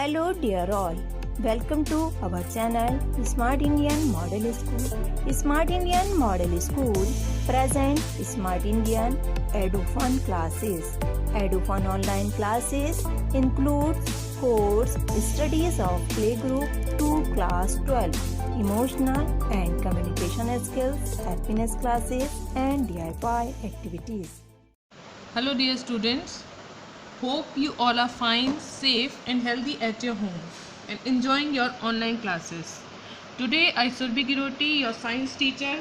Hello dear all, welcome to our channel Smart Indian Model School. Smart Indian Model School present Smart Indian EduFun classes. EduFun online classes includes course studies of playgroup to class 12, emotional and communication skills, happiness classes and DIY activities. Hello dear students, hope you all are fine, safe and healthy at your home and enjoying your online classes. Today I Surbhi Giroti, your science teacher,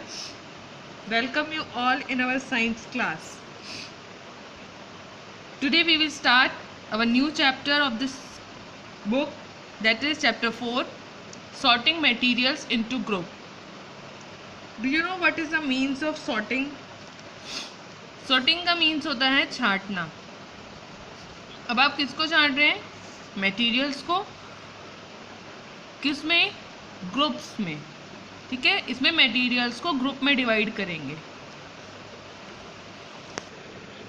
welcome you all in our science class. Today we will start our new chapter of this book, that is chapter 4, sorting materials into group. Do you know what is the means of sorting? Sorting का means होता है छांटना. अब आप किसको छांट रहे हैं? मटेरियल्स को. किस में? ग्रुप्स में. ठीक है, इसमें मटेरियल्स को ग्रुप में डिवाइड करेंगे.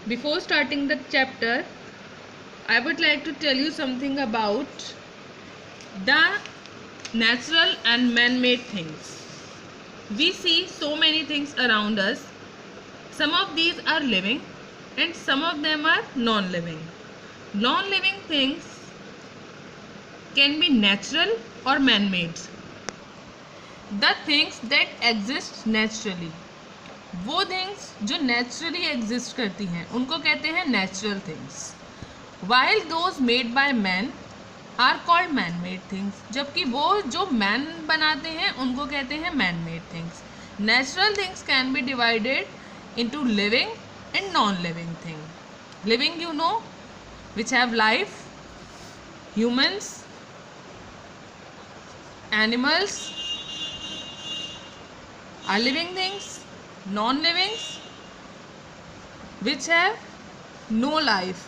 Before starting the chapter I would like to tell you something about the natural and man made things. We see so many things around us. Some of these are living and some of them are non-living. Non-living things can be natural or man-made. The things that exist naturally, वो things जो naturally exist करती हैं उनको कहते हैं natural things. While those made by man are called man-made things. जबकि वो जो man बनाते हैं उनको कहते हैं man-made things. Natural things can be divided into living and non-living thing. Living, you know, which have life, humans, animals are living things. Non-livings which have no life,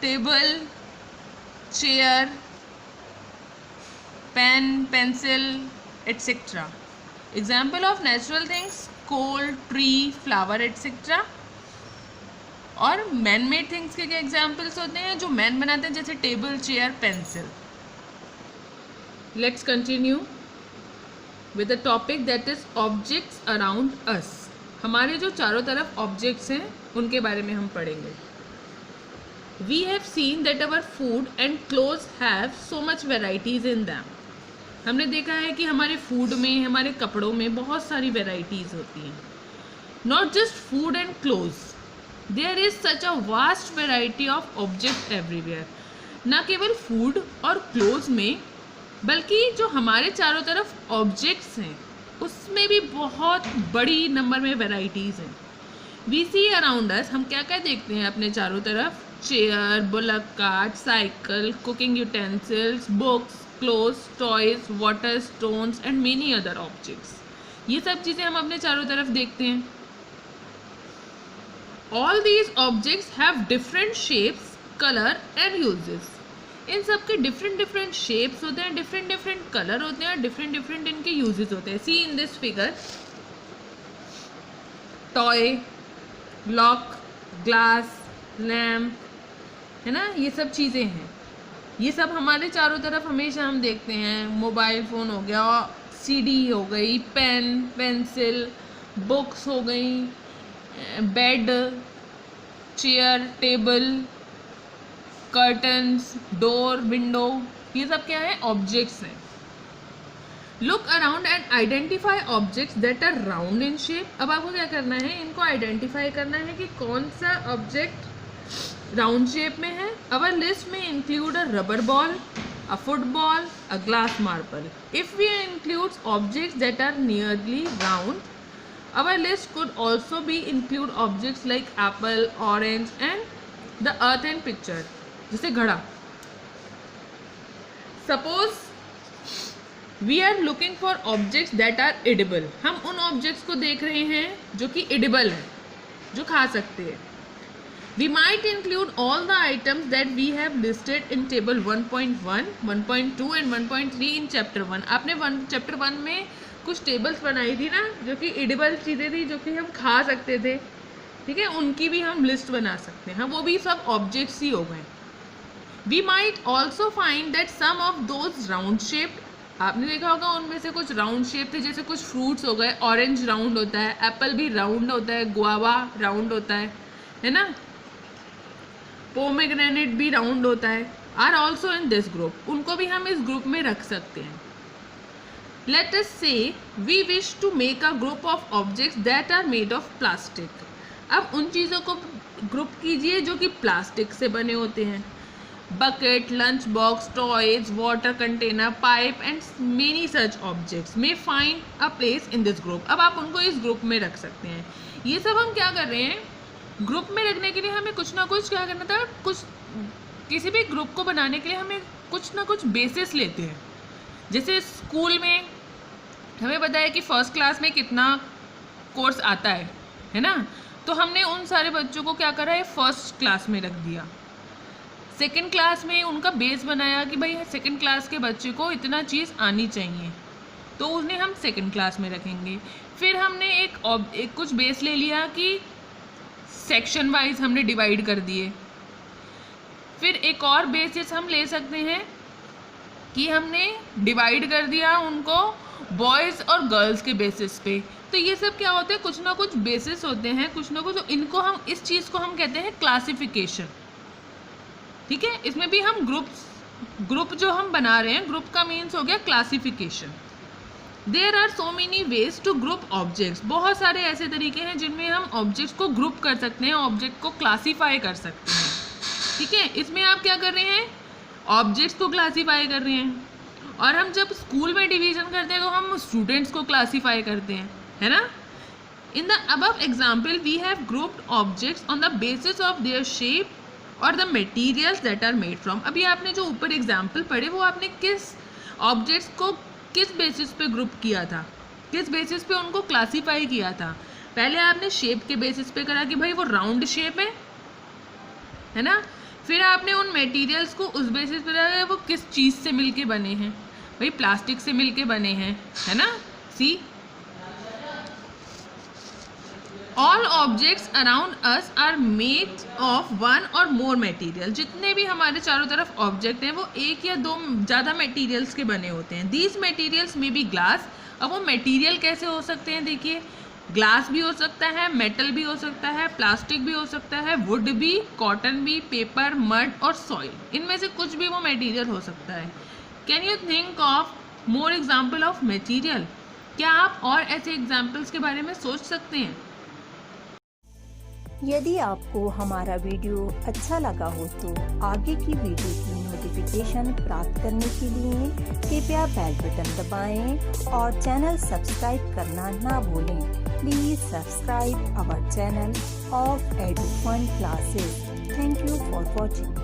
table, chair, pen, pencil, etc. Example of natural things: coal, tree, flower, etc. और man made things के क्या examples होते हैं जो man बनाते हैं, जैसे table, chair, pencil. Let's continue with the topic that is objects around अस. हमारे जो चारों तरफ ऑब्जेक्ट्स हैं उनके बारे में हम पढ़ेंगे. We have seen that our food and clothes have so much varieties in them. हमने देखा है कि हमारे फूड में, हमारे कपड़ों में बहुत सारी वेराइटीज़ होती हैं. Not just food and clothes, there is such a vast variety of object everywhere. न केवल फूड और क्लोथ्स में, बल्कि जो हमारे चारों तरफ ऑब्जेक्ट्स हैं उसमें भी बहुत बड़ी नंबर में वेराइटीज़ हैं. वी सी अराउंड अस, हम क्या क्या देखते हैं अपने चारों तरफ? Chair, bullock cart, cycle, cooking utensils, books, clothes, toys, water, stones and many other objects. ये सब चीज़ें हम अपने चारों तरफ देखते हैं. All these objects have different shapes, color and uses. इन सब के different shapes होते हैं, different color होते हैं, different इनके uses होते हैं. See in this figure, toy, lock, glass, lamp, है ना, ये सब चीज़ें हैं. ये सब हमारे चारों तरफ हमेशा हम देखते हैं. मोबाइल फ़ोन हो गया, सीडी हो गई, पेन, पेंसिल, बुक्स हो गई, bed, chair, table, curtains, door, window, ये सब क्या है? ऑब्जेक्ट्स हैं. Look around and identify objects that are round in shape. अब आपको क्या करना है? इनको आइडेंटिफाई करना है कि कौन सा ऑब्जेक्ट राउंड शेप में है. अवर लिस्ट में include a rubber ball, a football, a glass marble. If we include objects that are nearly round, our list could also be include objects like apple, orange and the earth and picture, जैसे घड़ा. Suppose we are looking for objects that are edible. हम उन objects को देख रहे हैं जो कि एडिबल है, जो खा सकते हैं. We might include all the items that we have listed in table 1.1, 1.2 and 1.3 in chapter 1. आपने chapter 1 में कुछ टेबल्स बनाई थी ना, जो कि एडिबल चीज़ें थी, जो कि हम खा सकते थे. ठीक है, उनकी भी हम लिस्ट बना सकते हैं. हाँ, वो भी सब ऑब्जेक्ट्स ही हो गए. We might also find that some of those round shaped, आपने देखा होगा उनमें से कुछ राउंड शेप थे, जैसे कुछ फ्रूट्स हो गए, ऑरेंज राउंड होता है, एप्पल भी राउंड होता है, गुआवा राउंड होता है ना, पोमेग्रेनेट भी राउंड होता है, are also in this group, उनको भी हम इस ग्रुप में रख सकते हैं. Let us say we wish to make a group of objects that are made of plastic. अब उन चीज़ों को ग्रुप कीजिए जो कि प्लास्टिक से बने होते हैं. Bucket, lunch box, toys, water container, pipe and many such objects may find a place in this group. अब आप उनको इस ग्रुप में रख सकते हैं. ये सब हम क्या कर रहे हैं, ग्रुप में रखने के लिए हमें कुछ ना कुछ क्या करना था, कुछ किसी भी ग्रुप को बनाने के लिए हमें कुछ ना कुछ बेसिस लेते हैं. जैसे स्कूल में हमें पता है कि फर्स्ट क्लास में कितना कोर्स आता है ना, तो हमने उन सारे बच्चों को क्या करा है, फर्स्ट क्लास में रख दिया. सेकंड क्लास में उनका बेस बनाया कि भाई सेकंड क्लास के बच्चे को इतना चीज़ आनी चाहिए, तो उन्हें हम सेकंड क्लास में रखेंगे. फिर हमने एक कुछ बेस ले लिया कि सेक्शन वाइज हमने डिवाइड कर दिए. फिर एक और बेसिस हम ले सकते हैं कि हमने डिवाइड कर दिया उनको बॉयज़ और गर्ल्स के बेसिस पे. तो ये सब क्या होते हैं, कुछ ना कुछ बेसिस होते हैं, कुछ ना कुछ, तो इनको हम, इस चीज़ को हम कहते हैं क्लासिफिकेशन. ठीक है, इसमें भी हम ग्रुप जो हम बना रहे हैं, ग्रुप का मीन्स हो गया classification. There are so many ways to group objects. बहुत सारे ऐसे तरीके हैं जिनमें हम ऑब्जेक्ट्स को ग्रुप कर सकते हैं, ऑब्जेक्ट को क्लासीफाई कर सकते हैं. ठीक है, इसमें आप क्या कर रहे हैं, ऑब्जेक्ट्स को क्लासीफाई कर रहे हैं. और हम जब स्कूल में डिवीजन करते हैं तो हम स्टूडेंट्स को क्लासीफाई करते हैं, है ना. In the above example we have grouped objects on the basis of their shape और the materials that are made from. अभी आपने जो ऊपर एग्जाम्पल पढ़े वो आपने किस ऑब्जेक्ट्स को किस बेसिस पे ग्रुप किया था, किस बेसिस पे उनको क्लासीफाई किया था. पहले आपने शेप के बेसिस पे करा कि भाई वो राउंड शेप है ना. फिर आपने उन मटेरियल्स को उस बेसिस पे रखा वो किस चीज़ से मिलके बने हैं, भाई प्लास्टिक से मिलके बने हैं, है ना. See all objects around us are made of one or more material. जितने भी हमारे चारों तरफ ऑब्जेक्ट हैं वो एक या दो ज़्यादा मटेरियल्स के बने होते हैं. दीज मटेरियल्स में बी ग्लास. अब वो मटेरियल कैसे हो सकते हैं, देखिए, ग्लास भी हो सकता है, मेटल भी हो सकता है, प्लास्टिक भी हो सकता है, वुड भी, कॉटन भी, पेपर, मड और सॉइल. इनमें से कुछ भी वो मटेरियल हो सकता है. Can you think of more example of material. क्या आप और ऐसे एग्जाम्पल्स के बारे में सोच सकते हैं. यदि आपको हमारा वीडियो अच्छा लगा हो तो आगे की वीडियो की नोटिफिकेशन प्राप्त करने के लिए कृपया बेल बटन दबाएं और चैनल सब्सक्राइब करना ना भूलें. Please subscribe our channel of Edufun classes. Thank you for watching.